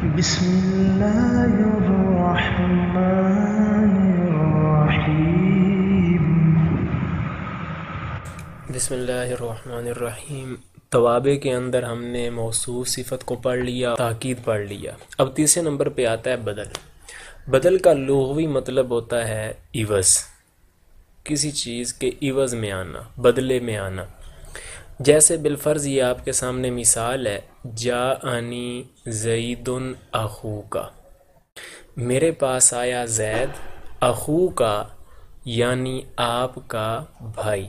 بسم اللہ الرحمن الرحیم۔ بسم اللہ الرحمن الرحیم۔ توابع کے اندر ہم نے موصوف صفت کو پڑھ لیا، تاکید پڑھ لیا۔ اب تیسرے نمبر پہ آتا ہے بدل۔ بدل کا لغوی مطلب ہوتا ہے عوض، کسی چیز کے عوض میں آنا، بدلے میں آنا۔ جیسے بالفرض یہ آپ کے سامنے مثال ہے، جاءنی زید اخوکا، میرے پاس آیا زید، اخوکا یعنی آپ کا بھائی۔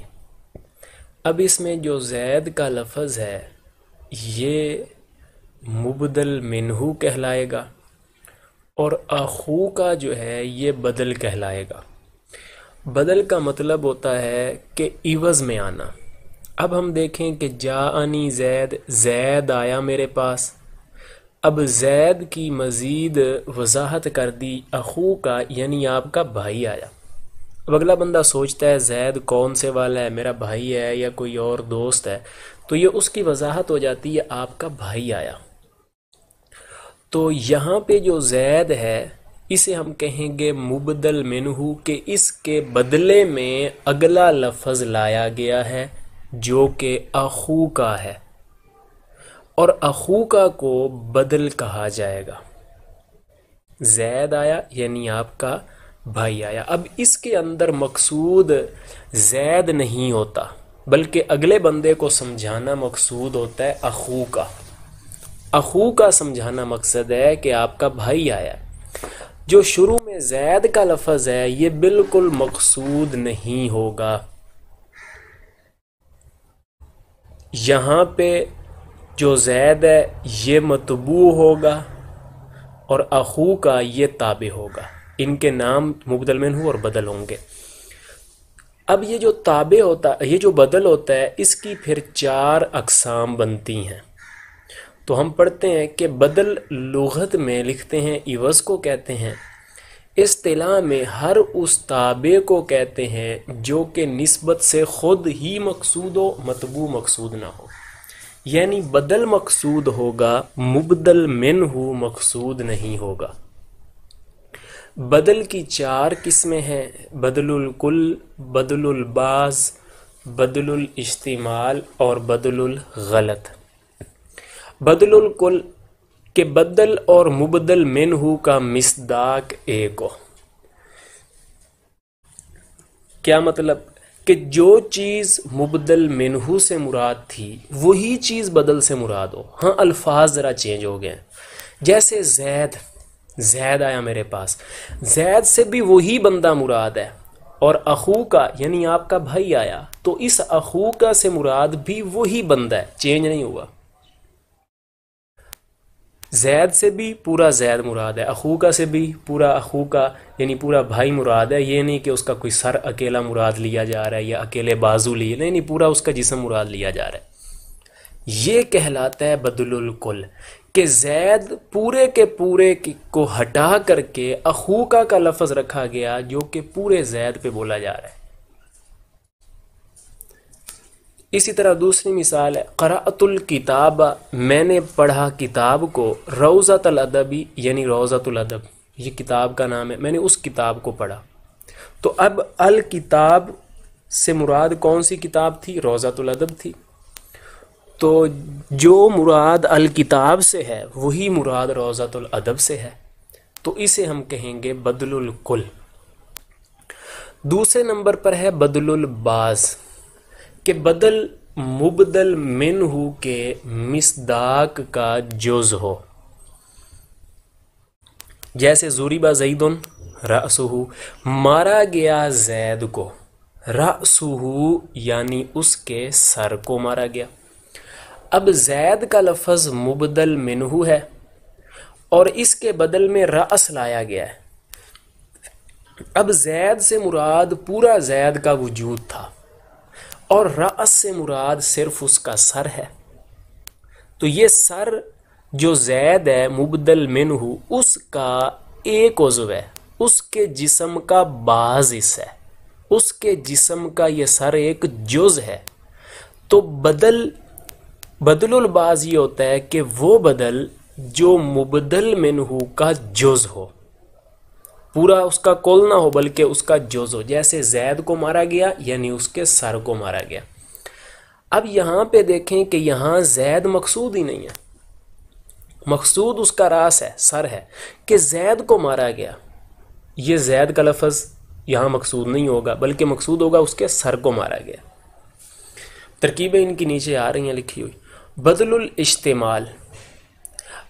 اب اس میں جو زید کا لفظ ہے یہ مبدل منہ کہلائے گا، اور اخو کا جو ہے یہ بدل کہلائے گا۔ بدل کا مطلب ہوتا ہے کہ عوض میں آنا۔ اب ہم دیکھیں کہ جاءنی زید، زید آیا میرے پاس۔ اب زید کی مزید وضاحت کر دی، اخو کا یعنی آپ کا بھائی آیا۔ اب اگلا بندہ سوچتا ہے زید کون سے والا ہے، میرا بھائی ہے یا کوئی اور دوست ہے، تو یہ اس کی وضاحت ہو جاتی ہے آپ کا بھائی آیا۔ تو یہاں پہ جو زید ہے اسے ہم کہیں گے مبدل منہ، کہ اس کے بدلے میں اگلا لفظ لایا گیا ہے جو کہ اخو کا ہے، اور اخو کا کو بدل کہا جائے گا۔ زید آیا یعنی آپ کا بھائی آیا۔ اب اس کے اندر مقصود زید نہیں ہوتا، بلکہ اگلے بندے کو سمجھانا مقصود ہوتا ہے اخو کا۔ اخو کا سمجھانا مقصد ہے کہ آپ کا بھائی آیا۔ جو شروع میں زید کا لفظ ہے یہ بالکل مقصود نہیں ہوگا، یہاں پہ جو زید ہے یہ متبوع ہوگا اور اخو کا یہ تابع ہوگا۔ ان کے نام مبدل منہ اور بدل ہوں گے۔ اب یہ جو تابع ہوتا، یہ جو بدل ہوتا ہے، اس کی پھر 4 اقسام بنتی ہیں۔ تو ہم پڑھتے ہیں کہ بدل لغت میں لکھتے ہیں عوض کو کہتے ہیں، اصطلاح میں ہر اس تابع کو کہتے ہیں جو کہ نسبت سے خود ہی مقصود ہو، متبوع مقصود نہ ہو۔ یعنی بدل مقصود ہوگا، مبدل منہ مقصود نہیں ہوگا۔ بدل کی 4 قسمیں ہیں، بدل الکل، بدل البعض، بدل الاجتمال اور بدل الغلط۔ بدل الکل کہ بدل اور مبدل منہ کا مصداق ایک ہو۔ کیا مطلب؟ کہ جو چیز مبدل منہ سے مراد تھی وہی چیز بدل سے مراد ہو، ہاں الفاظ ذرا چینج ہو گئے ہیں۔ جیسے زید، زید آیا میرے پاس، زید سے بھی وہی بندہ مراد ہے، اور اخو کا یعنی آپ کا بھائی آیا تو اس اخو کا سے مراد بھی وہی بندہ ہے، چینج نہیں ہوا۔ زید سے بھی پورا زید مراد ہے، اخو کا سے بھی پورا اخو کا یعنی پورا بھائی مراد ہے۔ یہ نہیں کہ اس کا کوئی سر اکیلا مراد لیا جا رہا ہے یا اکیلے بازو لیے، نہیں، پورا اس کا جسم مراد لیا جا رہا ہے۔ یہ کہلاتا ہے بدل الکل، کہ زید پورے کے پورے کو ہٹا کر کے اخو کا لفظ رکھا گیا جو کہ پورے زید پہ بولا جا رہا ہے۔ اسی طرح دوسری مثال ہے، قرأت الکتاب، میں نے پڑھا کتاب کو، روضۃ الادبی یعنی روضۃ الادب، یہ کتاب کا نام ہے، میں نے اس کتاب کو پڑھا۔ تو اب الکتاب سے مراد کون سی کتاب تھی؟ روضۃ الادب تھی۔ تو جو مراد الکتاب سے ہے وہی مراد روضۃ الادب سے ہے، تو اسے ہم کہیں گے بدل الکل۔ دوسرے نمبر پر ہے بدل البعض، کہ بدل مبدل منہ کے مصداق کا جز ہو۔ جیسے ضرب زید رأسہ، مارا گیا زید کو، رأسہ یعنی اس کے سر کو مارا گیا۔ اب زید کا لفظ مبدل منہ ہے اور اس کے بدل میں رأس لایا گیا ہے۔ اب زید سے مراد پورا زید کا وجود تھا اور رأس سے مراد صرف اس کا سر ہے، تو یہ سر جو زید ہے مبدل منہ، اس کا ایک عضو ہے، اس کے جسم کا بعض حصہ ہے، اس کے جسم کا یہ سر ایک جز ہے۔ تو بدل البعض یہ ہوتا ہے کہ وہ بدل جو مبدل منہو کا جز ہو، پورا اس کا کل نہ ہو بلکہ اس کا جز ہو، جیسے زید کو مارا گیا یعنی اس کے سر کو مارا گیا۔ اب یہاں پہ دیکھیں کہ یہاں زید مقصود ہی نہیں ہے، مقصود اس کا راس ہے، سر ہے، کہ زید کو مارا گیا، یہ زید کا لفظ یہاں مقصود نہیں ہوگا بلکہ مقصود ہوگا اس کے سر کو مارا گیا۔ ترکیبیں ان کی نیچے آ رہی ہیں لکھی ہوئی۔ بدل الاشتمال،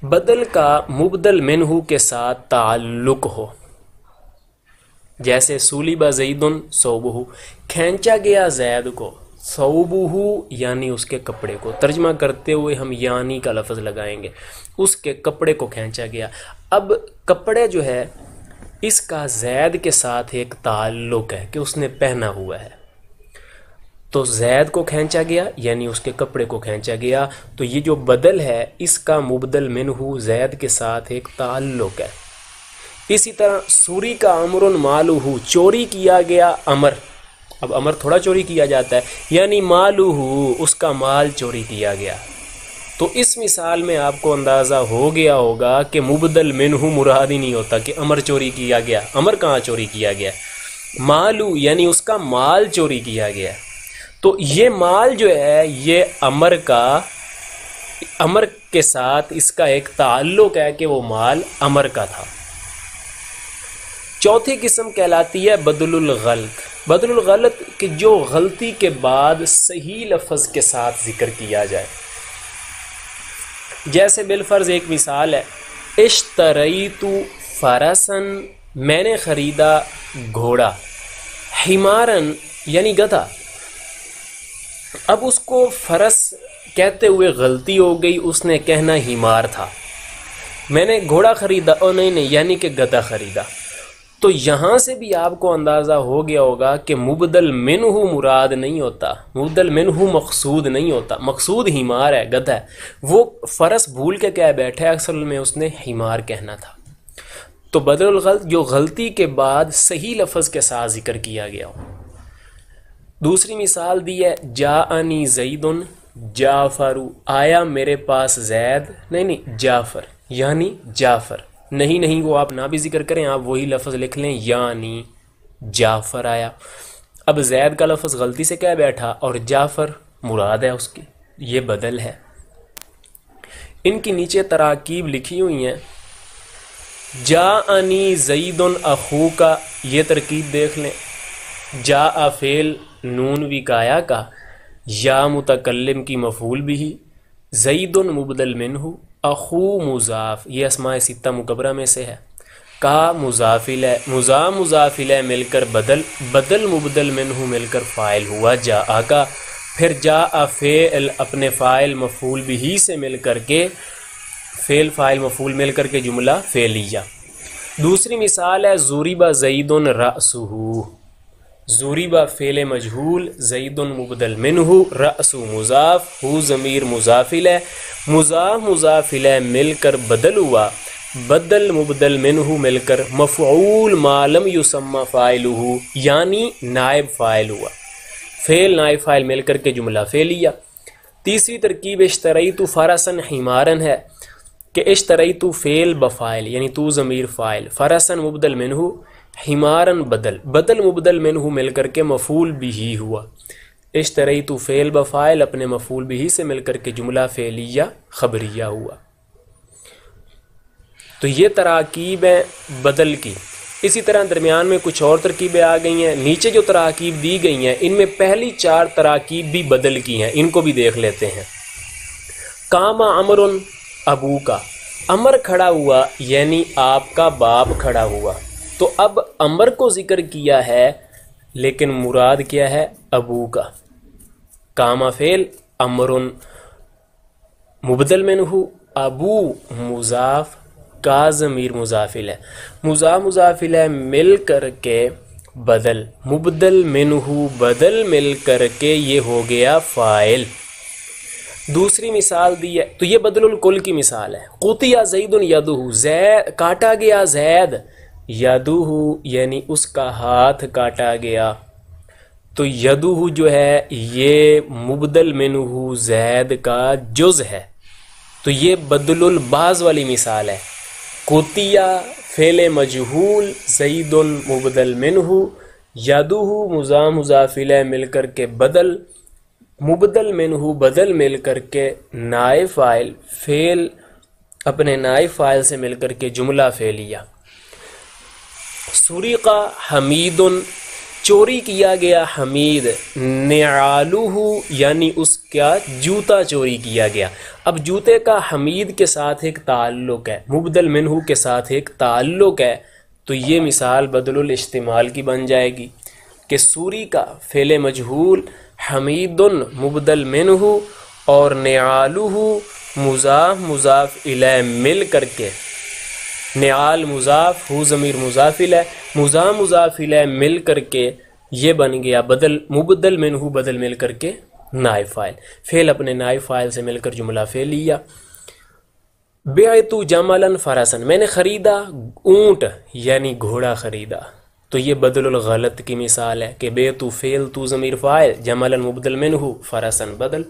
بدل کا مبدل منہو کے ساتھ تعلق ہو، جیسے سولیبا زیدن صوبہ، کھینچا گیا زید کو، صوبہ یعنی اس کے کپڑے کو، ترجمہ کرتے ہوئے ہم یعنی کا لفظ لگائیں گے، اس کے کپڑے کو کھینچا گیا۔ اب کپڑے جو ہے اس کا زید کے ساتھ ایک تعلق ہے کہ اس نے پہنا ہوا ہے، تو زید کو کھینچا گیا یعنی اس کے کپڑے کو کھینچا گیا، تو یہ جو بدل ہے اس کا مبدل منہو زید کے ساتھ ایک تعلق ہے۔ اسی طرح سوری کا امر مالہ، چوری کیا گیا امر، اب امر تھوڑا چوری کیا جاتا ہے، یعنی مالہ اس کا مال چوری کیا گیا۔ تو اس مثال میں آپ کو اندازہ ہو گیا ہوگا کہ مبدل منہو مراد ہی نہیں ہوتا کہ امر چوری کیا گیا، امر کہاں چوری کیا گیا، مالو یعنی اس کا مال چوری کیا گیا۔ تو یہ مال جو ہے یہ امر کے ساتھ اس کا ایک تعلق ہے کہ وہ مال امر کا تھا۔ چوتھی قسم کہلاتی ہے بدل الغلط، بدل الغلط کہ جو غلطی کے بعد صحیح لفظ کے ساتھ ذکر کیا جائے، جیسے بالفرض ایک مثال ہے، اشتریت فرسن، میں نے خریدا گھوڑا، حمارن یعنی گدھا۔ اب اس کو فرس کہتے ہوئے غلطی ہو گئی، اس نے کہنا حمار تھا، میں نے گھوڑا خریدا، او نہیں یعنی کہ گدھا خریدا۔ تو یہاں سے بھی آپ کو اندازہ ہو گیا ہوگا کہ مبدل منہو مراد نہیں ہوتا، مبدل منہو مقصود نہیں ہوتا، مقصود حمار ہے، گدھا ہے، وہ فرس بھول کے کہہ بیٹھے، اصل میں اس نے حمار کہنا تھا۔ تو بدل الغلط جو غلطی کے بعد صحیح لفظ کے ساتھ ذکر کیا گیا ہو۔ دوسری مثال دی ہے جاءنی زیدن جعفر، آیا میرے پاس زید، نہیں جعفر یعنی جعفر، نہیں وہ آپ نہ بھی ذکر کریں، آپ وہی لفظ لکھ لیں یعنی جعفر آیا۔ اب زید کا لفظ غلطی سے کہہ بیٹھا اور جعفر مراد ہے اس کی، یہ بدل ہے۔ ان کی نیچے تراکیب لکھی ہوئی ہیں، جاءنی زیدن اخوکا، یہ ترکیب دیکھ لیں، جاء فعل نون وقایا کا، یا متکلم کی مفعول بھی، زیدن مبدل منہ، اخو مضاف، یہ اسماء ستہ مکبرہ میں سے ہے، کا مضافل ہے، مضافل ہے مل کر بدل مبدل منہ مل کر فاعل ہوا جاء کا، پھر جاء فعل اپنے فاعل مفعول بھی سے مل کر کے، فعل فاعل مفعول مل کر کے جملہ فعلیہ۔ دوسری مثال ہے ضرب زید رأسہ، ضرب فعل مجہول، زید مبدل منہ، رأس مضاف، ہو ضمیر مضافل ہے، مضافل ہے مل کر بدل ہوا، بدل مبدل منہ مل کر مفعول ما لم یسمى فاعلہ یعنی نائب فاعل ہوا، فعل نائب فاعل مل کر کے جملہ فعلیہ۔ تیسری ترکیب اشتریت فرسن حمارن ہے کہ اشتریت فعل بفاعل یعنی تو ضمیر فاعل، فرسن مبدل منہ، حمارن بدل مبدل منہ مل کر کے مفعول بھی ہوا، اشتریت فعل بفاعل اپنے مفعول بھی سے مل کر کے جملہ فعلیہ خبریہ ہوا۔ تو یہ تراکیب ہیں بدل کی۔ اسی طرح درمیان میں کچھ اور ترکیبیں آ گئی ہیں، نیچے جو تراکیب دی گئی ہیں ان میں پہلی 4 تراکیب بھی بدل کی ہیں، ان کو بھی دیکھ لیتے ہیں۔ قام عمر ابو کا، امر کھڑا ہوا یعنی آپ کا باپ کھڑا ہوا، تو اب امر کو ذکر کیا ہے لیکن مراد کیا ہے ابو کا۔ قام فعل، امر مبدل منہ، ابو مضاف، کا ضمیر مضافل ہے، مضافل ہے مل کر کے بدل، مبدل منہ بدل مل کر کے یہ ہو گیا فاعل۔ دوسری مثال دی ہے، تو یہ بدل الکل کی مثال ہے، قطع زید یدہ، کاٹا گیا زید، یدہ یعنی اس کا ہاتھ کاٹا گیا، تو یدہ جو ہے یہ مبدل منہ زید کا جز ہے، تو یہ بدل البعض والی مثال ہے. قطیہ فعل مجہول، زید مبدل منہ، یدہ مضاف الیہ مل کر کے بدل، مبدل منہ بدل مل کر کے نائب فاعل، فعل اپنے نائب فاعل سے مل کر کے جملہ فعلیہ. سرقہ حمید، چوری کیا گیا حمید، نعالہ یعنی اس کا جوتا چوری کیا گیا. اب جوتے کا حمید کے ساتھ ایک تعلق ہے، مبدل منہ کے ساتھ ایک تعلق ہے، تو یہ مثال بدل الاشتمال کی بن جائے گی کہ سوری کا فعل مجہول، حمید مبدل منہ اور نعالہ مضاف الیہ مل کر کے، نعال مضاف، ہو ضمیر مضاف الیہ، مضاف الیہ مل کر کے یہ بن گیا بدل، مبدل منہ بدل مل کر کے نائب فاعل، فعل اپنے نائب فاعل سے مل کر جملہ فعلیہ. بعت جملا فرسا، میں نے خریدا اونٹ یعنی گھوڑا خریدا، تو یہ بدل الغلط کی مثال ہے کہ بعت فعل تو ضمیر فاعل، جملا مبدل منہ، فرسا بدل،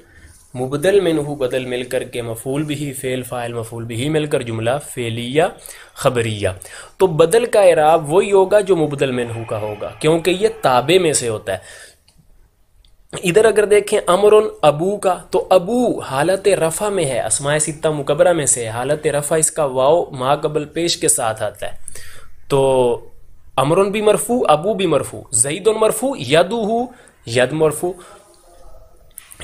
مبدل منہ بدل مل کر کے مفعول بھی، فعل فاعل مفعول بھی مل کر جملہ فعلیہ خبریہ. تو بدل کا اعراب وہی ہوگا جو مبدل منہ کا ہوگا، کیونکہ یہ تابع میں سے ہوتا ہے. ادھر اگر دیکھیں امر ابو کا، تو ابو حالت رفع میں ہے، اسماء ستہ مکبرہ میں سے حالت رفع اس کا واو ما قبل پیش کے ساتھ آتا ہے. تو امر بھی مرفوع، ابو بھی مرفوع، زید مرفوع، یدہ ید مرفوع.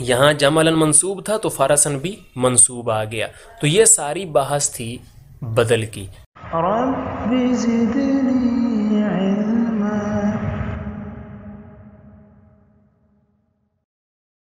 یہاں جملا منصوب تھا تو فرسن بھی منصوب آ گیا. تو یہ ساری بحث تھی بدل کی. رب زدنی